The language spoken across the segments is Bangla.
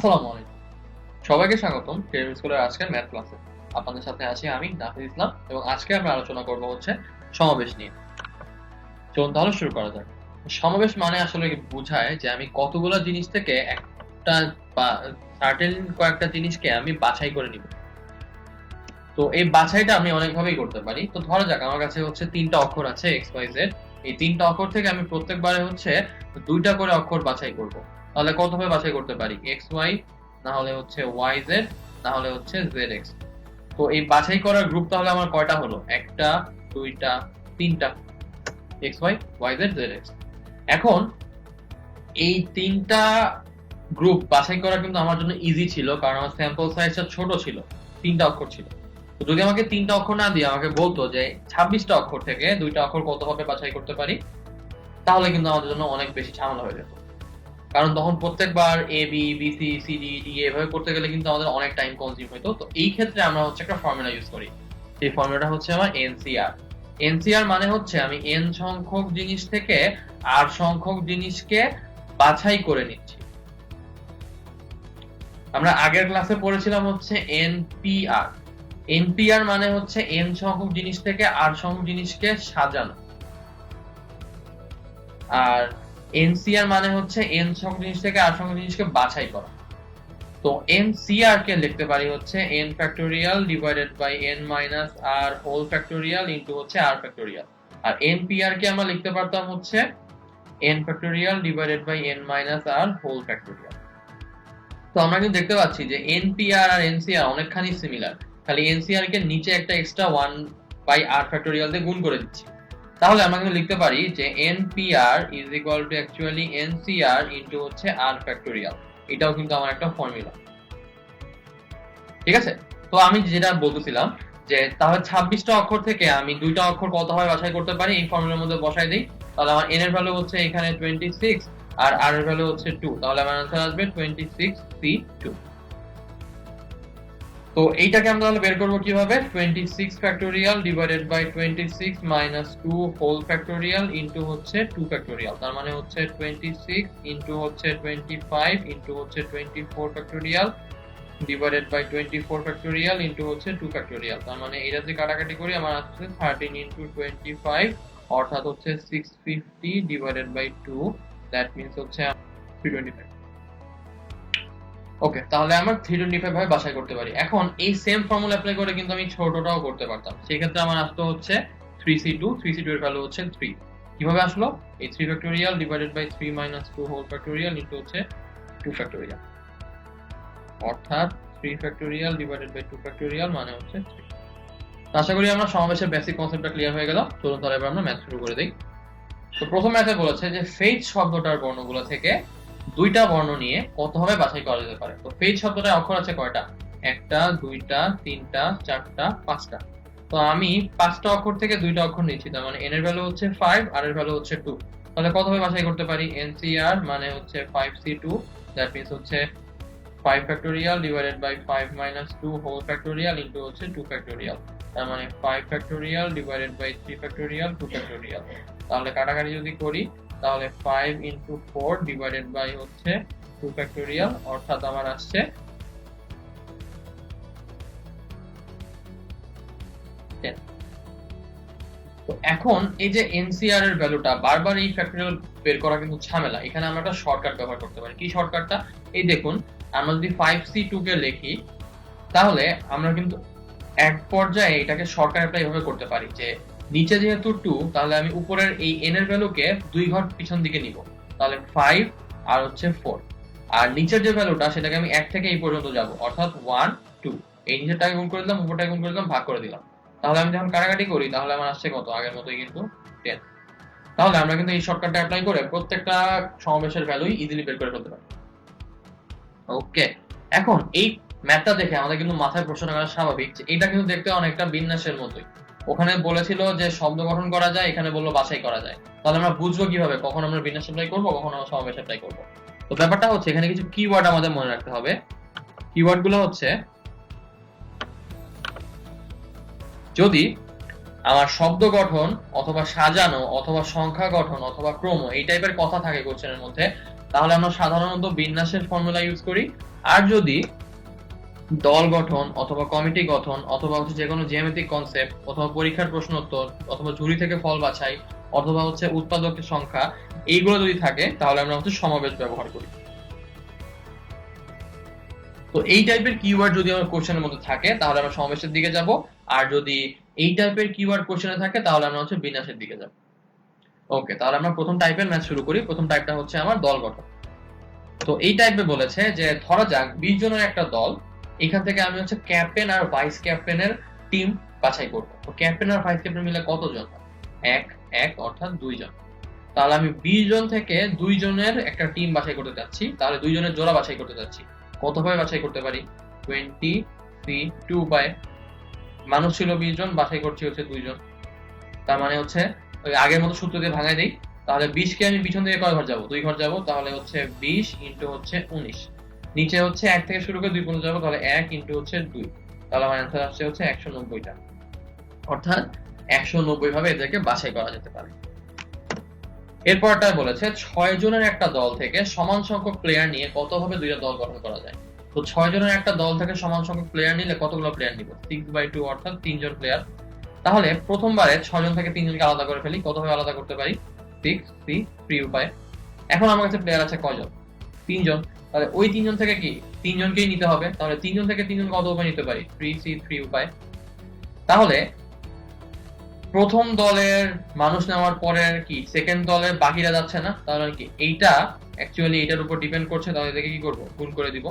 আসসালামু আলাইকুম। সবাইকে স্বাগতম কেরিম স্কুলের আজকের ম্যাথ ক্লাসে। আপনাদের সাথে আছি আমি নাফিজ ইসলাম এবং আজকে আমরা আলোচনা করব হচ্ছে সমাবেশ নিয়ে। চলুন তাহলে শুরু করা যাক। সমাবেশ মানে আসলে বোঝায় যে আমি কতগুলো জিনিস থেকে একটা বা সার্টেন কয়েকটা জিনিসকে আমি বাছাই করে নিব। তো এই বাছাইটা আমি অনেকভাবেই করতে পারি। তো ধরা যাক আমার কাছে হচ্ছে 3টা অক্ষর আছে x y z। এই 3টা অক্ষর থেকে আমি প্রত্যেকবারে হচ্ছে 2টা করে অক্ষর বাছাই করব। তাহলে কতভাবে বাছাই করতে পারি? x y, না হলে হচ্ছে y z, না হলে হচ্ছে z x। তো এই বাছাই করার গ্রুপ তাহলে আমার কয়টা হলো? একটা, দুইটা, তিনটা, x y y z z x। এখন এই 3টা গ্রুপ বাছাই করা কিন্তু আমার জন্য ইজি ছিল, কারণ আমার স্যাম্পল সাইজটা ছোট ছিল, 3টা অক্ষর ছিল। তো যদি আমাকে 3টা অক্ষর না দিয়ে আমাকে বলতো যে 26টা অক্ষর থেকে 2টা অক্ষর কতভাবে বাছাই করতে পারি, তাহলে কিন্তু আমাদের জন্য অনেক বেশি ঝামেলা হয়ে যেত। কারণ তখন প্রত্যেকবার A B B C C D D এভাবে করতে গেলে কিন্তু আমাদের অনেক টাইম কনজিউম হতো। তো এই ক্ষেত্রে আমরা হচ্ছে একটা ফর্মুলা ইউজ করি। সেই ফর্মুলাটা হচ্ছে আমার এনসিআর। এনসিআর মানে হচ্ছে আমি এন সংখ্যক জিনিস থেকে আর সংখ্যক জিনিসকে বাছাই করে নিচ্ছি। আমরা আগের ক্লাসে পড়েছিলাম হচ্ছে এনপিআর। এনপিআর মানে হচ্ছে এন সংখ্যক জিনিস থেকে আর সংখ্যক জিনিসকে সাজানো, আর এনসিআর মানে হচ্ছে এন সংখ্যক জিনিস থেকে আর সংখ্যক জিনিসকে বাছাই করা। তো এনসিআর কে লিখতে পারি হচ্ছে n factorial divided by n minus r whole factorial into হচ্ছে r ফ্যাক্টোরিয়াল। আর এনপিআর কে আমরা লিখতে পারতাম হচ্ছে n factorial divided by n minus r whole factorial. তো আমরা কিন্তু দেখতে পাচ্ছি যে এনপিআর আর এনসিআর অনেকখানি সিমিলার, খালি এনসিআর কে নিচে একটা এক্সট্রা 1 বাই r ফ্যাক্টোরিয়াল দিয়ে গুণ করে দিচ্ছি। তাহলে আমরা কিন্তু লিখতে পারি যে npr is equal to actually ncr into হচ্ছে r ফ্যাক্টোরিয়াল। এটাও কিন্তু আমার একটা ফর্মুলা। ঠিক আছে? তো আমি যেটা বলতেছিলাম যে তাহলে 26টা অক্ষর থেকে আমি 2টা অক্ষর কতভাবে বাছাই করতে পারি এই ফর্মুলার মধ্যে বসাই দেই। তাহলে আমার n এর ভ্যালু হচ্ছে এখানে 26 আর r এর ভ্যালু হচ্ছে 2। তাহলে আমার आंसर আসবে 26c2। তো এইটাকে আমরা তাহলে বের করব কিভাবে? 26 factorial divided by 26 minus 2 whole factorial into হচ্ছে 2 ফ্যাক্টোরিয়াল। তার মানে হচ্ছে 26 ইনটু হচ্ছে 25 ইনটু হচ্ছে 24 factorial divided by 24 factorial into হচ্ছে 2 ফ্যাক্টোরিয়াল। তার মানে এটা যদি কাটাকাটি করি আমার আসছে 13 ইনটু 25 অর্থাৎ হচ্ছে 650 ডিভাইডেড বাই 2, দ্যাট মিন্স হচ্ছে 325। ওকে, তাহলে আমরা 325 ভাবে বাছাই করতে পারি। এখন এই সেম ফর্মুলা অ্যাপ্লাই করে কিন্তু আমি ছোটটাও করতে পারতাম। সেই ক্ষেত্রে আমার আসতো হচ্ছে 3c2 3c2 এর ভ্যালু হচ্ছে 3। কিভাবে আসলো? এই 3 factorial divided by 3 minus 2 whole factorial into হচ্ছে 2 ফ্যাক্টোরিয়াল, অর্থাৎ 3 ফ্যাক্টোরিয়াল ডিভাইডেড বাই 2 ফ্যাক্টোরিয়াল মানে হচ্ছে 3। আশা করি আমরা সমাবেশের বেসিক কনসেপ্টটা ক্লিয়ার হয়ে গেল। চলুন তাহলে এবার আমরা ম্যাথ শুরু করে দেই। তো প্রথম ম্যাথে বলেছে যে ফেজ শব্দটার বর্ণগুলো থেকে 2টা বর্ণ নিয়ে কতভাবে বাছাই করা যেতে পারে। তো ফেজ শব্দটার অক্ষর আছে কয়টা? একটা, দুইটা, তিনটা, চারটা, পাঁচটা। তো আমি 5টা অক্ষর থেকে 2টা অক্ষর নিচ্ছি, তার মানে n এর ভ্যালু হচ্ছে 5 আর এর ভ্যালু হচ্ছে 2। তাহলে কতভাবে বাছাই করতে পারি? NCR মানে হচ্ছে 5c2, দ্যাট মিন্স হচ্ছে 5 factorial divided by 5 minus 2 whole factorial into হচ্ছে 2 ফ্যাক্টোরিয়াল। তার মানে 5 factorial divided by 3 factorial 2 factorial. তাহলে কাটাকাটি যদি করি তাহলে 5 ইনটু 4 ডিভাইডেড বাই হচ্ছে 2 ফ্যাক্টোরিয়াল, অর্থাৎ আমার আসছে 10। তো এখন এই যে এনসিআর এর ভ্যালুটা বারবার এই ফ্যাক্টোরিয়াল বের করা কিন্তু ঝামেলা। এখানে আমরা একটা শর্টকাট ব্যবহার করতে পারি। কি শর্টকাটটা? এই দেখুন, আমরা যদি 5c2 কে লিখি তাহলে আমরা কিন্তু এক পর্যায়ে এটাকে শর্টকাট অ্যাপ্লাই এভাবে করতে পারি যে নিচে যেহেতু 2, তাহলে আমি উপরের এই n এর ভ্যালুকে 2 ঘর পিছন দিকে নিব। তাহলে 5 আর হচ্ছে 4, আর নিচের যে ভ্যালুটা সেটাকে আমি 1 থেকে এই পর্যন্ত যাব, অর্থাৎ 1 2। এই নিচেরটাকে গুণ করে দিলাম, উপরটাকে গুণ করে দিলাম, ভাগ করে দিলাম। তাহলে আমি যখন কাটাকাটি করি তাহলে আমার আসছে কত? আগের মতোই কিন্তু 10। তাহলে আমরা কিন্তু এই শর্টকাটটা অ্যাপ্লাই করে প্রত্যেকটা সমাবেশের ভ্যালুই ইজিলি বের করে ফেলতে পারি। ওকে, এখন এই ম্যাথটা দেখে আমাদের কিন্তু মাথায় প্রশ্ন করা স্বাভাবিক যে এটা কিন্তু দেখতে অনেকটা বিন্যাসের মতোই। ওখানে বলেছিল যে শব্দ গঠন করা যায়, এখানে বললো বাছাই করা যায়। তাহলে আমরা বুঝবো কিভাবে কখন আমরা বিন্যাস অ্যাপ্লাই করবো, কখন আমরা সমাবেশ অ্যাপ্লাই করবো? তো ব্যাপারটা হচ্ছে এখানে কিছু কিওয়ার্ড আমাদের মনে রাখতে হবে। কিওয়ার্ড গুলো হচ্ছে, যদি আমার শব্দ গঠন অথবা সাজানো অথবা সংখ্যা গঠন অথবা ক্রম এই টাইপের কথা থাকে কোশ্চেনের মধ্যে, তাহলে আমরা সাধারণত বিন্যাসের ফর্মুলা ইউজ করি। আর যদি দল গঠন অথবা কমিটি গঠন অথবা হচ্ছে যে কোনো জ্যামিতিক কনসেপ্ট অথবা পরীক্ষার প্রশ্ন উত্তর অথবা ঝুড়ি থেকে ফল বাছাই অথবা হচ্ছে উৎপাদকের সংখ্যা, এইগুলো যদি থাকে তাহলে আমরা হচ্ছে সমাবেশ ব্যবহার করি। তো এই টাইপের কিওয়ার্ড যদি আমার কোশ্চেনের মধ্যে থাকে তাহলে আমরা সমাবেশের দিকে যাব, আর যদি এই টাইপের কিওয়ার্ড কোশ্চেনে থাকে তাহলে আমরা হচ্ছে বিন্যাসের দিকে যাব। ওকে, তাহলে আমরা প্রথম টাইপের ম্যাথ শুরু করি। প্রথম টাইপটা হচ্ছে আমার দল গঠন। তো এই টাইপে বলেছে যে ধরা যাক 20 জনের একটা দল, এখান থেকে আমি হচ্ছে ক্যাপ্টেন আর ভাইস ক্যাপ্টেনের টিম বাছাই করব। তো ক্যাপ্টেন আর ভাইস ক্যাপ্টেন মিলে কতজন? এক এক অর্থাৎ 2 জন। তাহলে আমি 20 জন থেকে 2 জনের একটা টিম বাছাই করতে যাচ্ছি, তাহলে 2 জনের জোড়া বাছাই করতে যাচ্ছি। কতভাবে বাছাই করতে পারি? 2 উপায়ে। মানুষ ছিল 20 জন, বাছাই করছি হচ্ছে 2 জন। তার মানে হচ্ছে ওই আগের মতো সূত্র দিয়ে ভাঙাই দেই। তাহলে 20 কে আমি পিছন থেকে কয় ঘর যাব? 2 ঘর যাব। তাহলে হচ্ছে 20 ইনটু হচ্ছে 19। নিচে হচ্ছে 1 থেকে শুরু করে 2 পর্যন্ত যাব, তাহলে 1 ইনটু হচ্ছে 2। তাহলে আমার অ্যানসার আসছে হচ্ছে 190টা। অর্থাৎ 190 ভাবে এদেরকে বাছাই করা যেতে পারে। এরপরটা বলেছে 6 জনের একটা দল থেকে সমান সংখ্যক প্লেয়ার নিয়ে কতভাবে দুইটা দল গঠন করা যায়। তো 6 জনের একটা দল থেকে সমান সংখ্যক প্লেয়ার নিলে কতগুলো প্লেয়ার নিব? 6/2 অর্থাৎ 3 জন প্লেয়ার। তাহলে প্রথমবারে 6 জন থেকে 3 জনকে আলাদা করে ফেলি। কতভাবে আলাদা করতে পারি? 6 3 উপায়। এখন আমার কাছে প্লেয়ার আছে কয়জন? 3 জন। তাহলে ওই 3 জন থেকে কি 3 জনকেই নিতে হবে। তাহলে 3 জন থেকে 3 জন কত উপায় নিতে পারি? 3 উপায়। তাহলে প্রথম দলের মানুষ নেওয়ার পরে কি সেকেন্ড দলের বাকিরা যাচ্ছে না? তাহলে কি এইটা অ্যাকচুয়ালি এটার উপর ডিপেন্ড করছে, তাহলে এটাকে কি করব? গুণ করে দিব।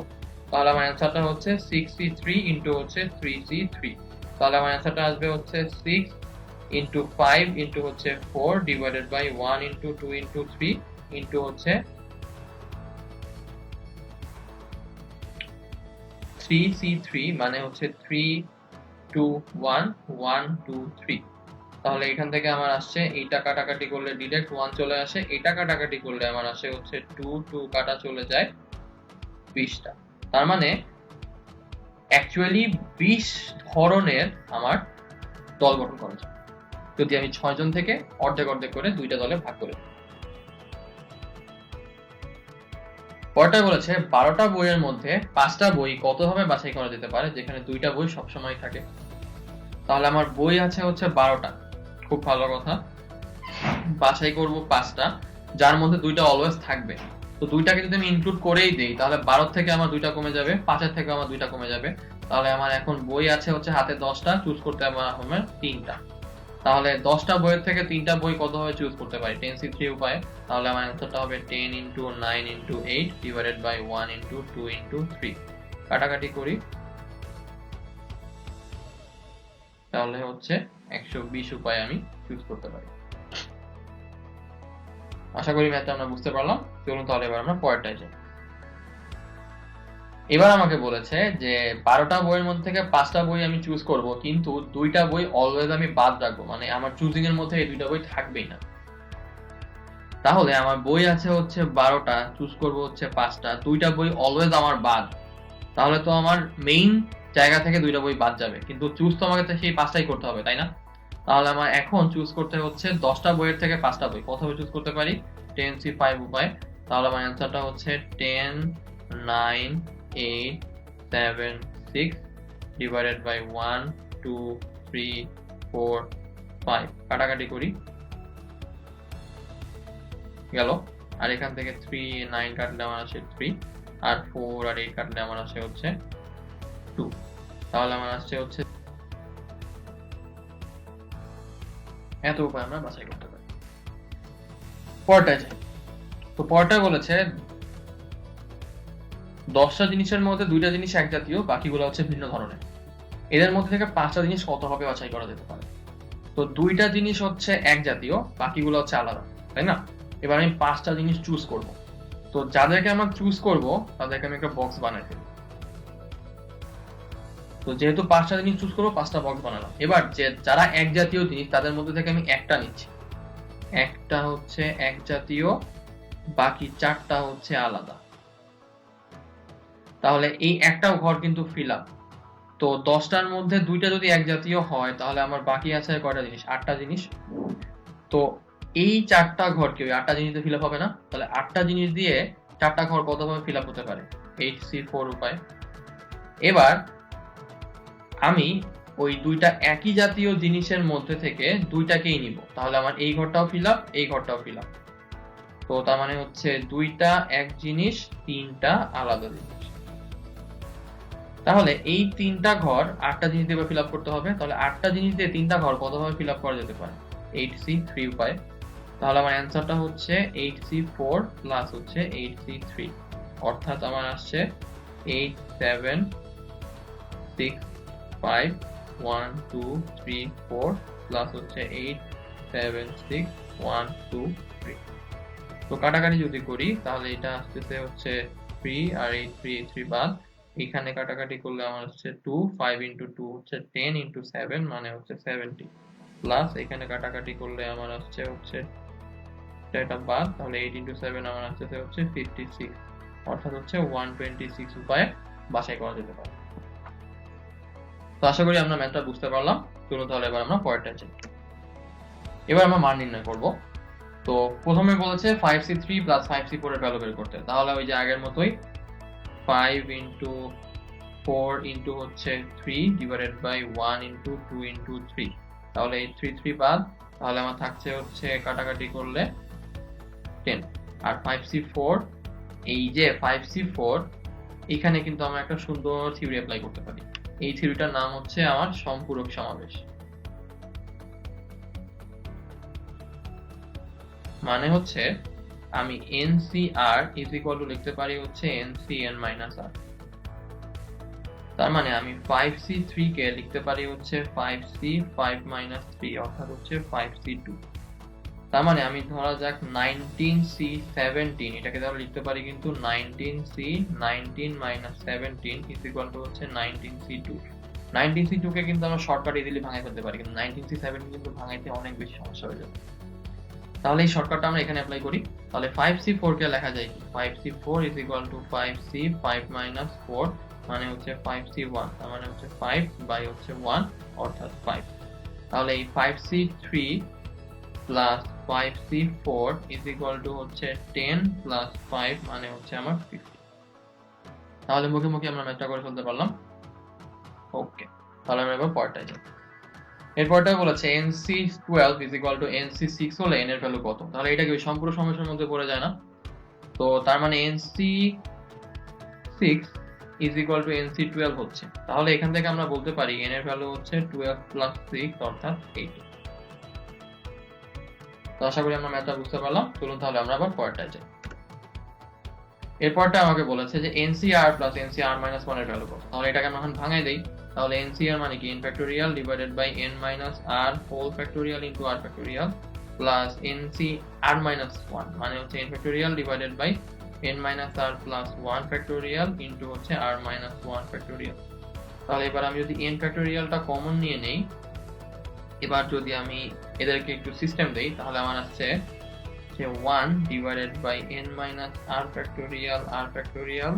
তাহলে আমার অ্যানসারটা হচ্ছে 6c3 ইনটু হচ্ছে 3c3। তাহলে আমার অ্যানসারটা আসবে হচ্ছে 6 ইনটু 5 ইনটু হচ্ছে 4 divided by 1 into 2 into 3 into হচ্ছে 3c3, মানে হচ্ছে 3 2 1 1 2 3। তাহলে এখান থেকে আমার আসছে এইটা কাটাকাটি করলে ডিরেক্ট 1 চলে আসে, এইটা কাটাকাটি করলে আমার আসে হচ্ছে 2 কাটা চলে যায় 20টা। তার মানে অ্যাকচুয়ালি 20 ধরনের আমার দল গঠন করা যায় যদি আমি 6 জন থেকে অর্ধেক অর্ধেক করে দুইটা দলে ভাগ করে দিই। পরটা বলেছে 12টা বইয়ের মধ্যে 5টা বই কতভাবে বাছাই করা যেতে পারে যেখানে দুইটা বই সবসময় থাকে। তাহলে আমার বই আছে হচ্ছে 12টা, খুব ভালো কথা। বাছাই করব 5টা, যার মধ্যে দুইটা অলওয়েজ থাকবে। তো দুইটাকে যদি আমি ইনক্লুড করেই দেই তাহলে 12 থেকে আমার দুইটা কমে যাবে, 5 থেকে আমার দুইটা কমে যাবে। তাহলে আমার এখন বই আছে হচ্ছে হাতে 10টা, চুজ করতে আমার হবে 3টা। তাহলে 10টা বইয়ের থেকে 3টা বই কতভাবে চুজ করতে পারি? 10c3 উপায়ে। তাহলে আমার অ্যানসারটা হবে 10 into 9 into 8 divided by 1 into 2 into 3। কাটাকাটি করি, তাহলে হচ্ছে 120 উপায়ে আমি চুজ করতে পারি। আশা করি ম্যাথটা আমরা বুঝতে পারলাম। চলুন তাহলে এবার আমরা পরেরটায় যাই। এবার আমাকে বলেছে যে 12টা বইয়ের মধ্যে থেকে 5টা বই আমি চুজ করব, কিন্তু দুইটা বই অলওয়েজ আমি বাদ রাখবো, মানে আমার চুজিং এর মধ্যে এই দুইটা বই থাকবেই না। তাহলে আমার বই আছে হচ্ছে 12টা, চুজ করব হচ্ছে 5টা, দুইটা বই অলওয়েজ আমার বাদ। তাহলে তো আমার মেইন জায়গা থেকে দুইটা বই বাদ যাবে, কিন্তু চুজ তো আমাকে সেই 5টাই করতে হবে, তাই না? তাহলে আমার এখন চুজ করতে হচ্ছে 10টা বইয়ের থেকে 5টা বই। কতভাবে চুজ করতে পারি? 10c5 উপায়। তাহলে আমার অ্যান্সারটা হচ্ছে 10 9 8 7 6 ডিভাইডেড বাই 1 2 3 4 5। কাটাকাটি করি, গেল। আর এখান থেকে 3 9 কাটলে আমার আসে 3, আর 4 আর 8 কাটলে আমার আসে হচ্ছে 2। তাহলে আমার আসছে হচ্ছে এত উপায় আমরা বাছাই করতে পারি। পরটায় যাই। তো পরটায় বলেছে 10টা জিনিসের মধ্যে 2টা জিনিস এক জাতীয়, বাকিগুলো হচ্ছে ভিন্ন ধরনের। এদের মধ্যে থেকে 5টা জিনিস কতভাবে বাছাই করা যেতে পারে? তো 2টা জিনিস হচ্ছে এক জাতীয়, বাকিগুলো হচ্ছে আলাদা, তাই না? এবার আমি 5টা জিনিস চুজ করব। তো যাদেরকে আমরা চুজ করব তাদেরকে আমি একটা বক্স বানাই ফেলি। তো যেহেতু 5টা জিনিস চুজ করবো, 5টা বক্স বানালাম। এবার যে যারা এক জাতীয় জিনিস তাদের মধ্যে থেকে আমি একটা নিচ্ছি, একটা হচ্ছে এক জাতীয়, বাকি 4টা হচ্ছে আলাদা। তাহলে এই একটাও ঘর কিন্তু ফিল আপ। তো 10টার মধ্যে 2টা যদি এক জাতীয় হয় তাহলে আমার বাকি আছে কয়টা জিনিস? 8টা জিনিস। তো এই 4টা ঘর কি ওই 8টা জিনিস দিয়ে ফিল আপ হবে না? তাহলে 8টা জিনিস দিয়ে চারটা ঘর কতভাবে ফিল আপ হতে পারে 8C4 উপায়। এবার আমি ওই দুইটা একই জাতীয় জিনিসের মধ্যে থেকে দুইটাকেই নিব, তাহলে আমার এই ঘরটাও ফিল আপ, এই ঘরটাও ফিল আপ। তো তার মানে হচ্ছে দুইটা এক জিনিস, তিনটা আলাদা জিনিস। তাহলে এই তিনটা ঘর 8টা জিনিস দিয়ে ফিল আপ করতে হবে। তাহলে 8টা জিনিস দিয়ে তিনটা ঘর কতভাবে ফিল আপ করা যেতে পারে 8C3 উপায়। তাহলে আমার অ্যান্সারটা হচ্ছে 8C4 প্লাস হচ্ছে 8C3, অর্থাৎ আমার আসছে 8 7 6 5 1 2 3 4 প্লাস হচ্ছে 8 7 6 1 2 3। তো কাটাকাটি যদি করি তাহলে এটা আসতেছে হচ্ছে 3 আর এই 3 বাদ, এখানে কাটাকাটি করলে আমার হচ্ছে 2, 5 into 2 হচ্ছে 10 into 7 মানে হচ্ছে 70, প্লাস এখানে কাটাকাটি করলে আমার আসছে হচ্ছে এটা বাদ, তাহলে 8 into 7 আমার আসতেছে হচ্ছে 56, অর্থাৎ হচ্ছে 126 উপায়ে বাছাই করা যেতে পারে। তো আশা করি আমরা ম্যাথটা বুঝতে পারলাম। চলুন তাহলে এবার আমরা পরেরটা যাই। এবার আমরা মান নির্ণয় করব। তো প্রথমে বলেছে 5C3 প্লাস 5C4 এর ভ্যালু বের করতে। তাহলে ওই যে আগের মতোই 5 into 4 into হচ্ছে 3 ডিভাইডেড বাই 1 into 2 into 3, তাহলে এই 3 বাদ, তাহলে আমার থাকছে হচ্ছে কাটাকাটি করলে 10। আর 5C4, এই যে 5C4 এখানে কিন্তু আমরা একটা সুন্দর থিওরি অ্যাপ্লাই করতে পারি। এই থিওরিটার নাম হচ্ছে আমার সম্পূরক সমাবেশ। মানে হচ্ছে আমি NCR ইজ ইকুয়াল টু লিখতে পারি হচ্ছে NCN মাইনাস R। তার মানে আমি 5C3 কে লিখতে পারি হচ্ছে 5C 5 মাইনাস 3, অর্থাৎ হচ্ছে 5C2। তার মানে আমি ধরা যাক 19C 17, এটাকে তাহলে লিখতে পারি কিন্তু 19C 19 minus 17 is equal to হচ্ছে 19C2। 19C2 কে কিন্তু আমরা শর্টকাট ইজিলি ভাঙাই ফেলতে পারি, কিন্তু 19C 17 কিন্তু ভাঙাইতে অনেক বেশি সমস্যা হয়ে যাবে। তাহলে এই শর্টকাটটা আমরা এখানে অ্যাপ্লাই করি। তাহলে 5C4 কে লেখা যায় কি 5C4 is equal to 5C 5 minus 4 মানে হচ্ছে 5C1, তার মানে হচ্ছে 5 বাই হচ্ছে 1 অর্থাৎ 5। তাহলে এই 5C3 plus 5C4 is equal to হচ্ছে 10 প্লাস 5 মানে হচ্ছে আমার 50। তাহলে মুখে মুখে আমরা ম্যাথটা করে ফেলতে পারলাম। ওকে, তাহলে আমরা এবার পরেরটায় যাই। এরপরটা বলেছে NC12 is equal to NC6 হলে n এর ভ্যালু কত। তাহলে এটা কি সম্পূর্ণ সমস্যার মধ্যে পড়ে যায় না? তো তার মানে NC6 is equal to NC12 হচ্ছে। তাহলে এখান থেকে আমরা বলতে পারি n এর ভ্যালু হচ্ছে 12 প্লাস 6 অর্থাৎ 8। তো আশা করি আমরা ম্যাথটা বুঝতে পারলাম। চলুন তাহলে আমরা আবার পরেরটায় যাই। এরপরটা আমাকে বলেছে যে NCR প্লাস NCR মাইনাস 1 এর ভ্যালু কত। তাহলে এটাকে আমরা এখন ভাঙাই দেই। তাহলে NCR মানে কি n factorial divided by n minus r whole factorial into r factorial plus NCR minus 1 মানে হচ্ছে n factorial divided by n minus r plus 1 factorial into হচ্ছে r মাইনাস 1 ফ্যাক্টোরিয়াল। তাহলে এবার আমি যদি n ফ্যাক্টোরিয়ালটা কমন নিয়ে নেই, এবার যদি আমি এদেরকে একটু সিস্টেম দেই, তাহলে আমার আসছে যে 1 divided by n minus r factorial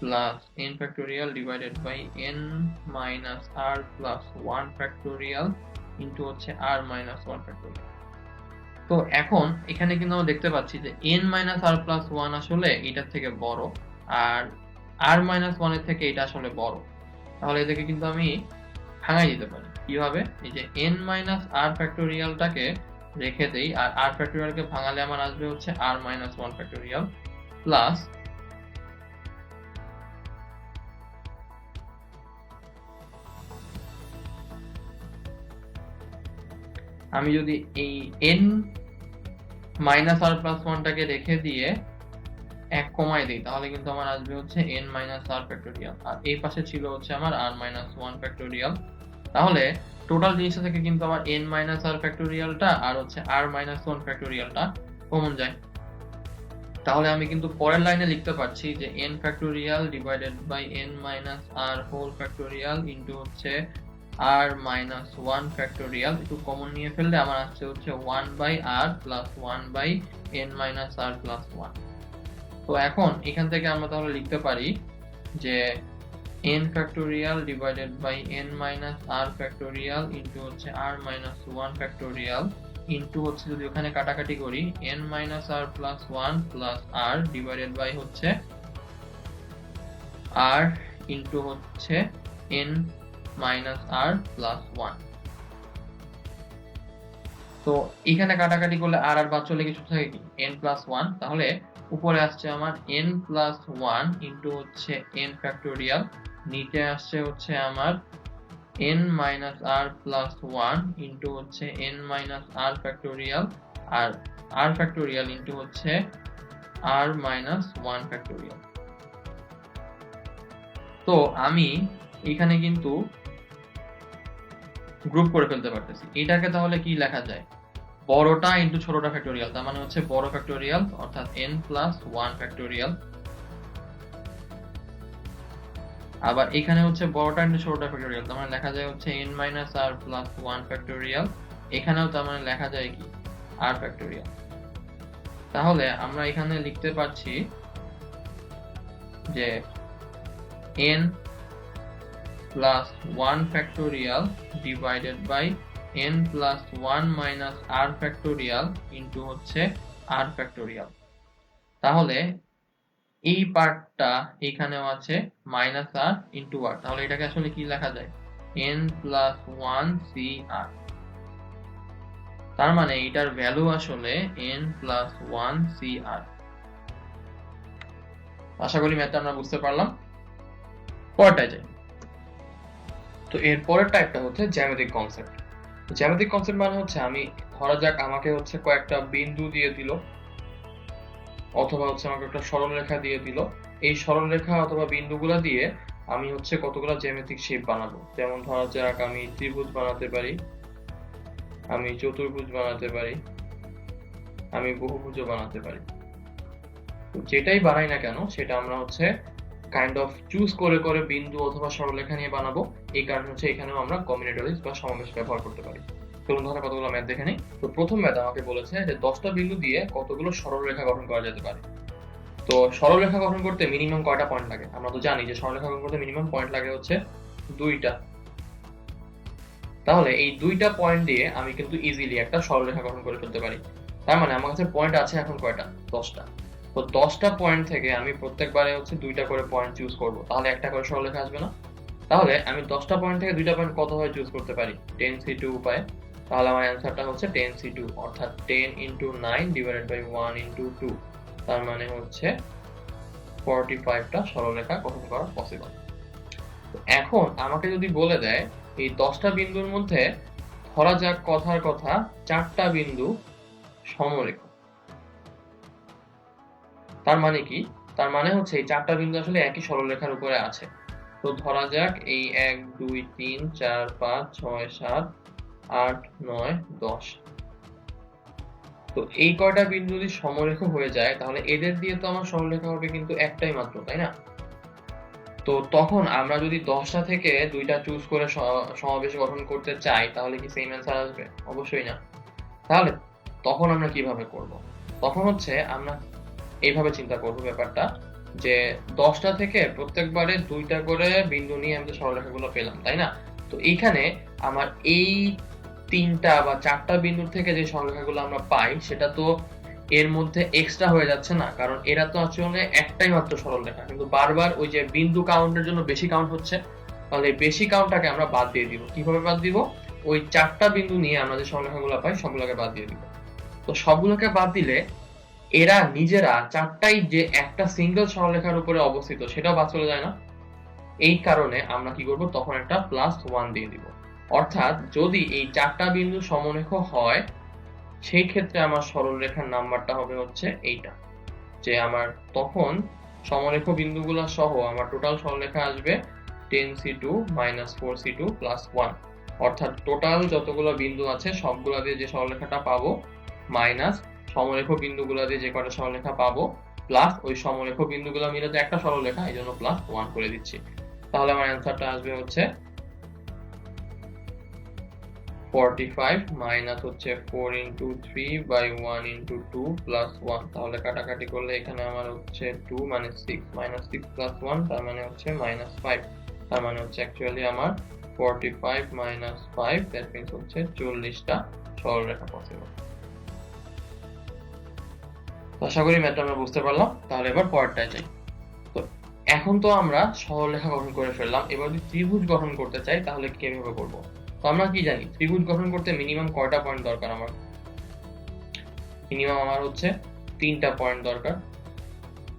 plus n factorial divided by n minus r plus 1 factorial into হচ্ছে r মাইনাস 1 ফ্যাক্টোরিয়াল। তো এখন এখানে কিন্তু আমরা দেখতে পাচ্ছি যে n মাইনাস r প্লাস 1 আসলে এটার থেকে বড়, আর r মাইনাস 1 এর থেকে এটা আসলে বড়। তাহলে এদেরকে কিন্তু আমি ভাঙাই দিতে পারি। কিভাবে? এই যে n মাইনাস r ফ্যাক্টোরিয়ালটাকে রেখে দেই, আর r ফ্যাক্টোরিয়ালকে ভাঙালে আমার আসবে হচ্ছে r মাইনাস 1 ফ্যাক্টোরিয়াল প্লাস আমি যদি এই n মাইনাস r প্লাস 1টাকে রেখে দিয়ে 1 কমাই দিই, তাহলে কিন্তু আমার আসবে হচ্ছে n মাইনাস r ফ্যাক্টোরিয়াল, আর এই পাশে ছিল হচ্ছে আমার r মাইনাস 1 ফ্যাক্টোরিয়াল। তাহলে টোটাল জিনিসটা থেকে কিন্তু আমার n মাইনাস r ফ্যাক্টোরিয়ালটা আর হচ্ছে r মাইনাস 1 ফ্যাক্টোরিয়ালটা কমন যায়। তাহলে আমি কিন্তু পরের লাইনে লিখতে পারছি যে n factorial divided by n minus r whole factorial into হচ্ছে r মাইনাস 1 ফ্যাক্টোরিয়াল। একটু কমন নিয়ে ফেললে আমার আসছে হচ্ছে 1 by r plus 1 by n minus r plus 1। তো এখন এখান থেকে আমরা তাহলে লিখতে পারি যে n factorial divided by n minus r factorial into হচ্ছে r মাইনাস 1 ফ্যাক্টোরিয়াল ইন্টু হচ্ছে যদি ওখানে কাটাকাটি করি n minus r plus one plus r divided by হচ্ছে আর ইন্টু হচ্ছে n minus r plus one. তো এখানে কাটাকাটি করলে আর আর বাদ চলে কিছু থাকে কি n প্লাস ওয়ান, তাহলে উপরে আসছে আমার n প্লাস ওয়ান ইন্টু হচ্ছে n ফ্যাক্টোরিয়াল, নিচে আসছে হচ্ছে আমার n minus r plus one into হচ্ছে n মাইনাস আর ফ্যাক্টোরিয়াল আর r ফ্যাক্টোরিয়াল ইন্টু হচ্ছে r মাইনাস ওয়ান ফ্যাক্টোরিয়াল। তো আমি এখানে কিন্তু গ্রুপ করে ফেলতে পারতেছি। এটাকে তাহলে কি লেখা যায়, বড়টা ইন্টু ছোটটা ফ্যাক্টোরিয়াল, তার মানে হচ্ছে বড় ফ্যাক্টোরিয়াল অর্থাৎ n প্লাস ওয়ান ফ্যাক্টোরিয়াল। আবার এখানে হচ্ছে বড়টা ইন্টু ছোটটা ফ্যাক্টোরিয়াল, তার মানে লেখা যায় হচ্ছে n minus r plus one factorial. এখানেও তার মানে লেখা যায় কি r ফ্যাক্টোরিয়াল। তাহলে আমরা এখানে লিখতে পারছি যে n plus one factorial divided by n plus one minus r factorial into হচ্ছে r ফ্যাক্টোরিয়াল। তাহলে এই পার্টটা এখানেও আছে মাইনাস আর ইন্টু আর, তাহলে এটাকে আসলে কি লেখা যায় n প্লাস ওয়ান সি আর। তার মানে এটার ভ্যালু আসলে n প্লাস ওয়ান সি আর। আশা করি ম্যাথটা আমরা বুঝতে পারলাম। পরেরটায় যাই। তো এর পরের টাইপটা হচ্ছে জ্যামিতিক কনসেপ্ট। জ্যামিতিক কনসেপ্ট মানে হচ্ছে আমি ধরা যাক আমাকে হচ্ছে কয়েকটা বিন্দু দিয়ে দিল অথবা হচ্ছে আমাকে একটা সরলরেখা দিয়ে দিল, এই সরলরেখা অথবা বিন্দুগুলা দিয়ে আমি হচ্ছে কতগুলো জ্যামিতিক শেপ বানাবো। যেমন ধরা যাক আমি ত্রিভুজ বানাতে পারি, আমি চতুর্ভুজ বানাতে পারি, আমি বহুভুজও বানাতে পারি। যেটাই বানাই না কেন সেটা আমরা হচ্ছে কাইন্ড অফ চুজ করে করে বিন্দু অথবা সরলরেখা নিয়ে বানাবো। এই কারণে হচ্ছে এখানেও আমরা কম্বিনেটরিজ বা সমাবেশ ব্যবহার করতে পারি। চলুন তাহলে কতগুলো ম্যাথ দেখে নিই। তো প্রথম ম্যাথ আমাকে বলেছে যে 10টা বিন্দু দিয়ে কতগুলো সরলরেখা গঠন করা যেতে পারে। তো সরলরেখা গঠন করতে মিনিমাম কয়টা পয়েন্ট লাগে? আমরা তো জানি যে সরলরেখা গঠন করতে মিনিমাম পয়েন্ট লাগে হচ্ছে 2টা। তাহলে এই 2টা পয়েন্ট দিয়ে আমি কিন্তু ইজিলি একটা সরলরেখা গঠন করে ফেলতে পারি। তার মানে আমার কাছে পয়েন্ট আছে এখন কয়টা? 10টা। তো 10টা পয়েন্ট থেকে আমি প্রত্যেকবারে হচ্ছে 2টা করে পয়েন্ট চুজ করব, তাহলে একটা করে সরলরেখা আসবে না? তাহলে আমি 10টা পয়েন্ট থেকে 2টা পয়েন্ট কতভাবে চুজ করতে পারি? 10c2 উপায়ে। তাহলে আমার অ্যান্সারটা হচ্ছে 10c2 অর্থাৎ 10 ইন্টু 9 ডিভাইডেড বাই 1 ইন্টু 2, তার মানে হচ্ছে 45টা সরলরেখা গঠন করা পসিবল। তো এখন আমাকে যদি বলে দেয় এই 10টা বিন্দুর মধ্যে ধরা যাক কথার কথা 4টা বিন্দু সমরেখ, তার মানে কি? তার মানে হচ্ছে এই 4টা বিন্দু আসলে একই সরলরেখার উপরে আছে। তো ধরা যাক এই 1 2 3 4 5 6 7 8 9 10। তো এই কয়টা বিন্দু যদি সমরেখ হয়ে যায় তাহলে এদের দিয়ে তো আমার সরলরেখা হবে কিন্তু একটাই মাত্র, তাই না? তো তখন আমরা যদি 10টা থেকে 2টা চুজ করে সমাবেশ গঠন করতে চাই তাহলে কি সেম অ্যান্সার আসবে? অবশ্যই না। তাহলে তখন আমরা কিভাবে করব? তখন হচ্ছে আমরা এইভাবে চিন্তা করব ব্যাপারটা যে 10টা থেকে প্রত্যেকবারে 2টা করে বিন্দু নিয়ে আমি তো সরলরেখাগুলো পেলাম, তাই না? তো এইখানে আমার এই 3টা বা 4টা বিন্দুর থেকে যে সরলরেখাগুলো আমরা পাই সেটা তো এর মধ্যে এক্সট্রা হয়ে যাচ্ছে না, কারণ এরা তো আসলে একটাই মাত্র সরলরেখা, কিন্তু বারবার ওই যে বিন্দু কাউন্টের জন্য বেশি কাউন্ট হচ্ছে। তাহলে বেশি কাউন্টটাকে আমরা বাদ দিয়ে দিব। কিভাবে বাদ দিব? ওই 4টা বিন্দু নিয়ে আমরা যে সরলরেখাগুলো পাই সবগুলোকে বাদ দিয়ে দিব। তো সবগুলোকে বাদ দিলে এরা নিজেরা 4টাই যে একটা সিঙ্গেল সরলরেখার উপরে অবস্থিত সেটাও বাদ চলে যায় না? এই কারণে আমরা কি করব? তখন একটা +1 দিয়ে দিব। অর্থাৎ যদি এই 4টা বিন্দু সমরেখ হয় সেই ক্ষেত্রে আমার সরলরেখার নাম্বারটা হবে হচ্ছে এইটা, যে আমার তখন সমরেখ বিন্দুগুলো সহ আমার টোটাল সরলরেখা আসবে 10c2 4c2 +1। অর্থাৎ টোটাল যতগুলো বিন্দু আছে সবগুলো দিয়ে যে সরলরেখাটা পাবো মাইনাস সমরেখ বিন্দুগুলো দিয়ে যে কয়টা সরলরেখা পাবো প্লাস ওই সমরেখ বিন্দুগুলো মিলে তো একটা সরলরেখা, এই জন্য +1 করে দিচ্ছি। তাহলে আমার অ্যান্সারটা আসবে হচ্ছে 45 মাইনাস হচ্ছে 4 ইন্টু 3 বাই 1 ইন্টু 2 প্লাস 1। তাহলে কাটাকাটি করলে এখানে আমার হচ্ছে 2 মানে 6 মাইনাস 6 প্লাস 1 তার মানে হচ্ছে -5। তার মানে হচ্ছে অ্যাকচুয়ালি আমার 45 minus 5 that means হচ্ছে 40টা সরলরেখা পসিবল। আশা করি ম্যাথটা আমরা বুঝতে পারলাম। তাহলে এবার পরেরটায় যাই। তো এখন তো আমরা সরলরেখা গঠন করে ফেললাম, এবার যদি ত্রিভুজ গঠন করতে চাই তাহলে কিভাবে করব? তো আমরা কি জানি ত্রিভুজ গঠন করতে মিনিমাম কয়টা পয়েন্ট দরকার? মিনিমাম আমার হচ্ছে 3টা পয়েন্ট দরকার।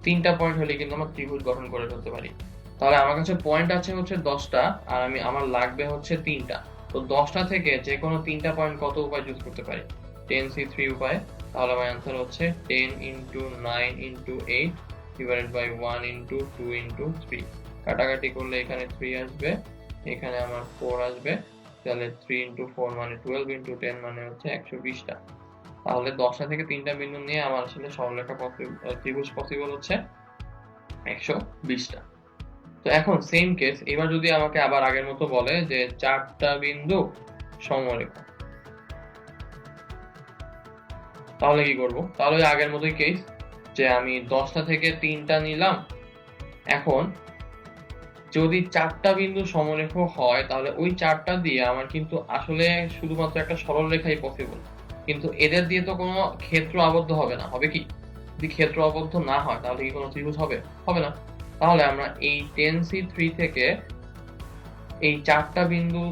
3টা পয়েন্ট হলে কিন্তু আমরা ত্রিভুজ গঠন করে ফেলতে পারি। তাহলে আমার কাছে পয়েন্ট আছে হচ্ছে 10টা আর আমার লাগবে হচ্ছে 3টা। তো 10টা থেকে যে কোনো 3টা পয়েন্ট কত উপায় চুজ করতে পারি? 10c3 উপায়। তাহলে আমার অ্যান্সার হচ্ছে 10 into 9 into 8 divided by 1 into 2 into 3। কাটাকাটি করলে এখানে 3 আসবে, এখানে আমার 4 আসবে। তাহলে 3 into 4 মানে 12 into 10 মানে হচ্ছে 120টা। তাহলে 10টা থেকে 3টা বিন্দু নিয়ে আমার আসলে সরলরেখা ত্রিভুজ পসিবল হচ্ছে 120টা। তো এখন সেম কেস, এবার যদি আমাকে আবার আগের মতো বলে যে 4টা বিন্দু সমরেখা, তাহলে কি করব? তাহলে আগের মতোই কেস, যে আমি 10টা থেকে 3টা নিলাম। এখন যদি 4টা বিন্দু সমরেখ হয় তাহলে ওই 4টা দিয়ে আমার কিন্তু আসলে শুধুমাত্র একটা সরলরেখাই পসিবল, কিন্তু এদের দিয়ে তো কোনো ক্ষেত্র আবদ্ধ হবে না। হবে কি? যদি ক্ষেত্র আবদ্ধ না হয় তাহলে কি কোনো ত্রিভুজ হবে? হবে না। তাহলে আমরা এই 10c3 থেকে এই 4টা বিন্দু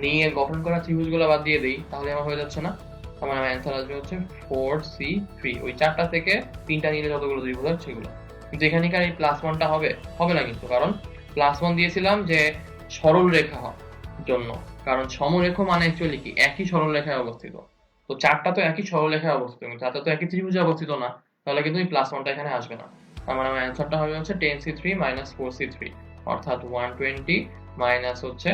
নিয়ে গঠন করা ত্রিভুজগুলো বাদ দিয়ে দেই, তাহলে আমার হয়ে যাচ্ছে না? আমার অ্যান্সার আসবে হচ্ছে 4c3। ওই 4টা থেকে 3টা নিলে যতগুলো ত্রিভুজ হয় সেগুলো। কিন্তু এখানকার এই +1টা হবে? হবে না কিন্তু, কারণ +1 দিয়েছিলাম যে সরল রেখা জন্য, কারণ সমরেখ মানে অ্যাকচুয়ালি কি একই সরল রেখায় অবস্থিত। তো 4টা তো একই সরল রেখায় অবস্থিত, কিন্তু 4টা তো একই ত্রিভুজে অবস্থিত না। তাহলে কিন্তু এই +1টা এখানে আসবে না। আমার অ্যান্সারটা হবে হচ্ছে 10c3 - 4c3, অর্থাৎ 120 মাইনাস হচ্ছে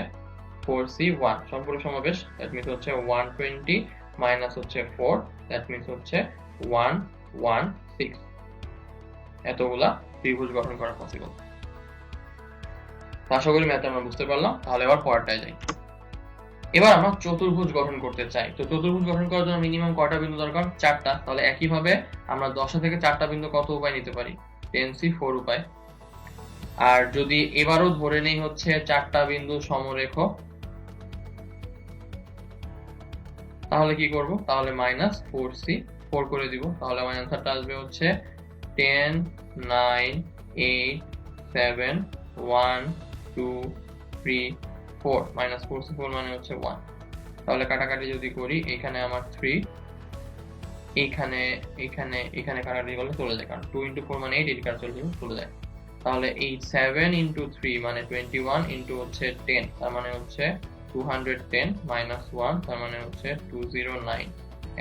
4c1 সম্পূর্ণ সমাবেশ। দ্যাট মিন্স হচ্ছে 120 মাইনাস হচ্ছে 4, দ্যাট মিন্স হচ্ছে 116। এতগুলা ত্রিভুজ গঠন করা পসিবল। আশা করি ম্যাথটা আমরা বুঝতে পারলাম। তাহলে এবার পরেরটায় যাই। এবার আমরা চতুর্ভুজ গঠন করতে চাই। তো চতুর্ভুজ গঠন করার জন্য মিনিমাম কয়টা বিন্দু দরকার? 4টা। তাহলে একইভাবে আমরা 10 থেকে 4টা বিন্দু কত উপায় নিতে পারি? 10c4 উপায়। আর যদি এবারও ধরে নেই হচ্ছে 4টা বিন্দু সমরেখ, তাহলে কি করব? তাহলে -4c4 করে দিব। তাহলে আমার অ্যান্সারটা আসবে হচ্ছে 10 9 8 7 1 2 3 4 -4c4 মানে হচ্ছে 1। তাহলে কাটাকাটি যদি করি, এখানে আমার 3, এখানে এখানে এখানে কাটাকাটি করলে চলে যায়, কারণ 2 into 4 মানে 8, 8 কাটা চলে যায়। তাহলে এই 7 into 3 মানে 21 into হচ্ছে 10, তার মানে হচ্ছে 210 -1 তার মানে হচ্ছে 209।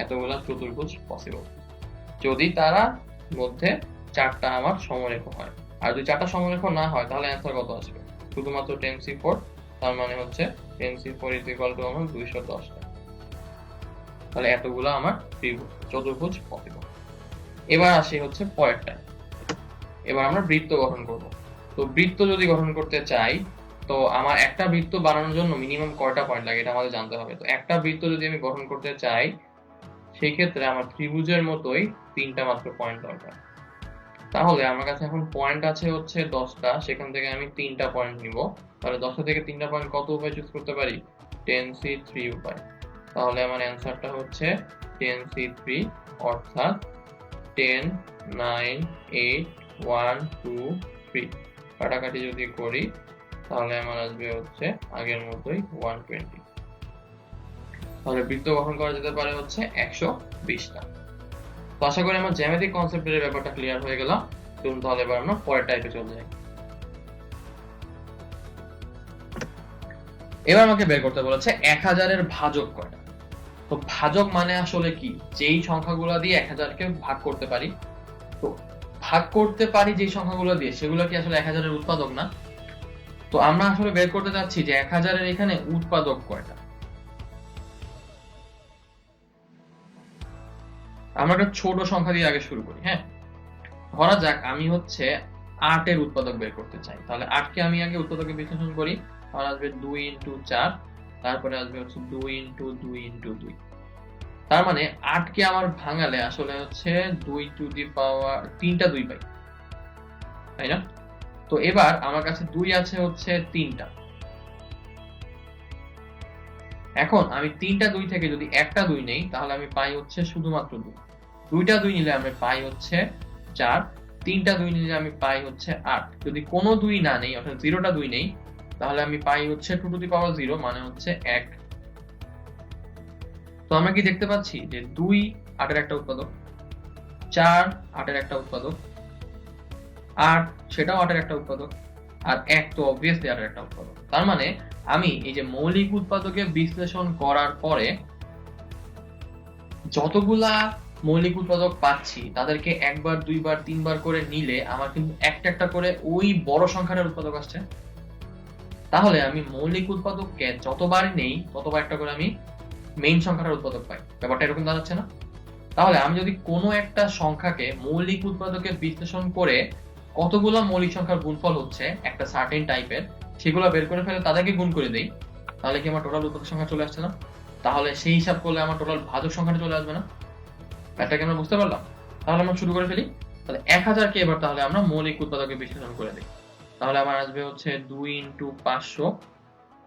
এতগুলা চতুর্ভুজ পসিবল যদি তারা মধ্যে 4টা আমার সমরেখ হয়। আর যদি 4টা সমরেখ না হয় তাহলে অ্যান্সার কত আসবে? শুধুমাত্র 10c4, তার মানে হচ্ছে 10c4 = আমার 210টা। তাহলে এতগুলা আমার চতুর্ভুজ পসিবল। এবার আসি হচ্ছে পরেরটা। এবার আমরা বৃত্ত গঠন করব। তো বৃত্ত যদি গঠন করতে চাই, তো আমার একটা বৃত্ত বানানোর জন্য মিনিমাম কয়টা পয়েন্ট লাগে এটা আমাদের জানতে হবে। তো একটা বৃত্ত যদি আমি গঠন করতে চাই, সেই ক্ষেত্রে আমার ত্রিভুজের মতোই 3টা মাত্র পয়েন্ট দরকার। তাহলে আমার কাছে এখন পয়েন্ট আছে হচ্ছে 10টা, সেখান থেকে আমি 3টা পয়েন্ট নিব। তাহলে 10টা থেকে 3টা পয়েন্ট কত উপায় চুজ করতে পারি? 10c3 উপায়। তাহলে আমার অ্যান্সারটা হচ্ছে 10c3, অর্থাৎ 10 9 8 1 2 3। কাটাকাটি যদি করি তাহলে আমার আসবে হচ্ছে আগের মতোই 120। তাহলে বৃত্ত গঠন করা যেতে পারে হচ্ছে 120টা। তো আশা করি আমার জ্যামিতিক কনসেপ্টের ব্যাপারটা ক্লিয়ার হয়ে গেল। তাহলে এবার আমরা পরের টাইপে চলে যাই। এবার আমাকে বের করতে বলেছে 1000 এর ভাজক কয়টা। তো ভাজক মানে আসলে কি? যেই সংখ্যাগুলো দিয়ে 1000কে ভাগ করতে পারি। তো ভাগ করতে পারি যেই সংখ্যাগুলো দিয়ে, সেগুলো কি আসলে 1000 এর উৎপাদক না? তো আমরা আসলে বের করতে যাচ্ছি যে 1000 এর এখানে উৎপাদক কয়টা। আমরা একটা ছোট সংখ্যা দিয়ে আগে শুরু করি। হ্যাঁ, ধরা যাক আমি হচ্ছে 8 এর উৎপাদক বের করতে চাই। তাহলে 8 কে আমি আগে উৎপাদকে বিশ্লেষণ করি। তাহলে আসবে 2 into 4, তারপরে আসবে হচ্ছে 2 into 2 into 2। তার মানে 8 কে আমার ভাঙালে আসলে হচ্ছে 2 to the power 3টা 2 পাই, তাই না? তো এবার আমার কাছে 2 আছে হচ্ছে 3টা, এখন আমি 3টা 2 থেকে যদি একটা 2 নেই তাহলে আমি পাই হচ্ছে শুধুমাত্র 2। 2টা 2 নিলে আমি পাই হচ্ছে 4, 3টা 2 নিলে আমি পাই হচ্ছে 8। যদি কোনো 2 না নেই অর্থাৎ 0টা 2 নেই তাহলে আমি পাই হচ্ছে 2 টু দি পাওয়ার 0 মানে হচ্ছে 1। তো আমরা কি দেখতে পাচ্ছি যে 2 8 এর একটা উৎপাদক, 4 8 এর একটা উৎপাদক, 8 সেটাও 8 এর একটা উৎপাদক, আর 1 তো অবভিয়াসলি 8 এর একটা উৎপাদক। তার মানে আমি এই যে মৌলিক উৎপাদকে বিশ্লেষণ করার পরে যতগুলা মৌলিক উৎপাদক পাচ্ছি তাদেরকে একবার দুইবার তিনবার করে নিলে আমার কিন্তু একটা একটা করে ওই বড় সংখ্যাটার উৎপাদক আসছে। তাহলে আমি মৌলিক উৎপাদককে যতবারই নেই ততবার একটা করে আমি মেইন সংখ্যাটার উৎপাদক পাই। ব্যাপারটা এরকম দাঁড়াচ্ছে না? তাহলে আমি যদি কোনো একটা সংখ্যাকে মৌলিক উৎপাদকে বিশ্লেষণ করে কতগুলো মৌলিক সংখ্যার গুণফল হচ্ছে একটা সার্টেন টাইপের সেগুলো বের করে ফেলে তাদেরকে গুণ করে দেই, তাহলে কি আমার টোটাল উৎপাদক সংখ্যা চলে আসছে না? তাহলে সেই হিসাব করলে আমার টোটাল ভাজক সংখ্যাটা চলে আসবে না? ব্যাপারটাকে আমরা বুঝতে পারলাম? তাহলে আমরা শুরু করে ফেলি। তাহলে 1000কে এবার তাহলে আমরা মৌলিক উৎপাদকে বিশ্লেষণ করে দিই। তাহলে আমার আসবে হচ্ছে 2 ইন্টু 500,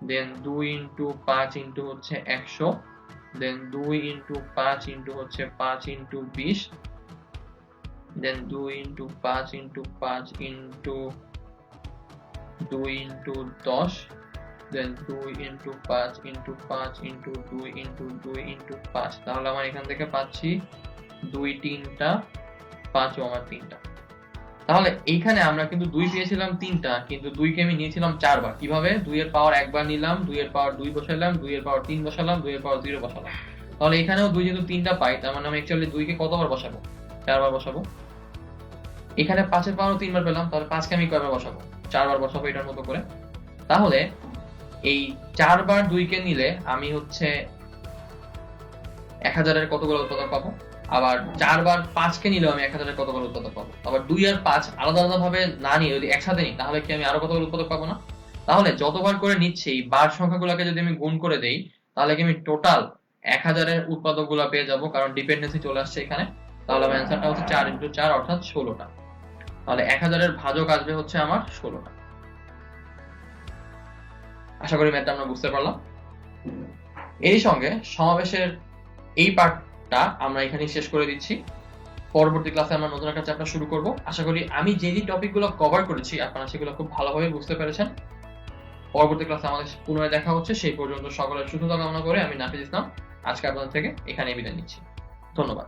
দেন 2 ইন্টু 5 ইন্টু হচ্ছে 100, দেন 2 ইন্টু 5 ইন্টু হচ্ছে 5 ইন্টু 20, দেন 2 ইন্টু 5 ইন্টু 5 ইন্টু 2 ইন্টু 10, দেন 2 into 5 into 5 into 2 into 2 into 5। তাহলে আমার এখান থেকে পাচ্ছি 2 3টা, 5 ও আমার 3টা। তাহলে এইখানে আমরা কিন্তু 2 পেয়েছিলাম 3টা, কিন্তু 2 কে আমি নিয়েছিলাম 4 বার। কিভাবে? 2 এর পাওয়ার একবার নিলাম, 2 এর পাওয়ার 2 বসাইলাম, 2 এর পাওয়ার 3 বসালাম, 2 এর পাওয়ার 0 বসালাম। তাহলে এখানেও 2 যেহেতু 3টা পাই তার মানে আমি অ্যাকচুয়ালি 2 কে কতবার বসাবো? 4 বার বসাবো। এখানে 5 এর পাওয়ারও 3 বার পেলাম, তাহলে 5 কে আমি কয়বার বসাবো? 4 বার বসাবো এটার মতো করে। তাহলে এই 4 বার 2 কে নিলে আমি হচ্ছে 1000 এর কতগুলো উৎপাদক পাবো? আবার 4 বার 5 কে নিলেও আমি 1000 এর কতগুলো উৎপাদক পাবো? আবার 2 আর 5 আলাদা আলাদা ভাবে না নিয়ে যদি একসাথে নিই তাহলে কি আমি আরো কতগুলো উৎপাদক পাবো না? তাহলে যতবার করে নিচ্ছি এই বার সংখ্যাগুলোকে যদি আমি গুণ করে দেই তাহলে কি আমি টোটাল 1000 এর উৎপাদকগুলো পেয়ে যাব, কারণ ডিপেন্ডেন্সি চলে আসছে এখানে। তাহলে আমার অ্যান্সারটা হচ্ছে 4 ইনটু 4 অর্থাৎ 16টা। তাহলে 1000 এর ভাজক আসবে হচ্ছে আমার 16টা। আশা করি ম্যাথটা আমরা বুঝতে পারলাম। এই সঙ্গে সমাবেশের এই পার্টটা আমরা এখানেই শেষ করে দিচ্ছি। পরবর্তী ক্লাসে আমরা নতুন একটা চ্যাপ্টার শুরু করব। আশা করি আমি যে টপিকগুলো কভার করেছি আপনারা সেগুলো খুব ভালোভাবে বুঝতে পেরেছেন। পরবর্তী ক্লাসে আমাদের পুনরায় দেখা হচ্ছে। সেই পর্যন্ত সকলের সুস্থতা কামনা করে আমি নাফিজ ইসলাম আজকে আপনাদের থেকে এখানেই বিদায় নিচ্ছি। ধন্যবাদ।